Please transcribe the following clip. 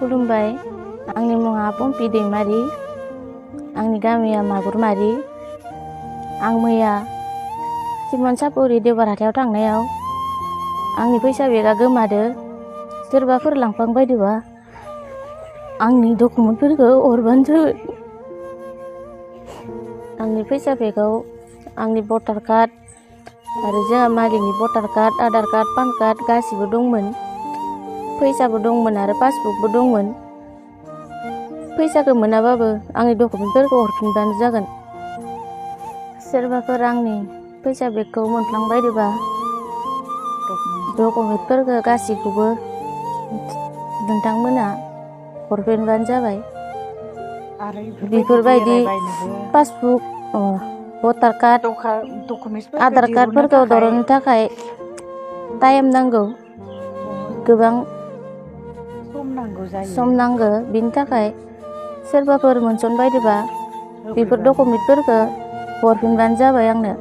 खुलुमबाय। आंनि मुङा पम्पि दैमारि। आंनि गामिया मागुरमारि। आं मैया सिमन सापरि देवबार हाथायाव थांनायाव आंनि फैसा बेगा गोमादो। सोरबाफोर लांफ्लांबायदोबा आंनि डकुमेन्टफोरखौ हरबानो जाबाय। आंनि फैसा बेगाव आंनि भटार कार्ड आरो जोंहा मालिकनि भटार card, Aadhaar card, PAN card गासिबो दंमोन। फैसाबो दंमोन आरो पासबुकबो दंमोन। फैसाखौ मोनाबाबो आंनि डकुमेन्टफोरखौ हरफिनबानो जागोन। सोरबाफोर आंनि फैसा बेगखौ मोनफ्लांबायदोबा डकुमेन्टफोरखौ गासिखौबो नोंथांमोना हरफिनबानो जाबाय। बेफोरबायदि पासबुक, भटार कार्ड, आधार कार्डफोरखौ दर'नो थाखाय टाइम नांगौ, गोबां सम नांगौ। बिनि थाखाय सोरबाफोर मोनसनबायदोबा बेफोर डकुमेन्टफोरखौ हरफिनबानो जाबाय आंनो।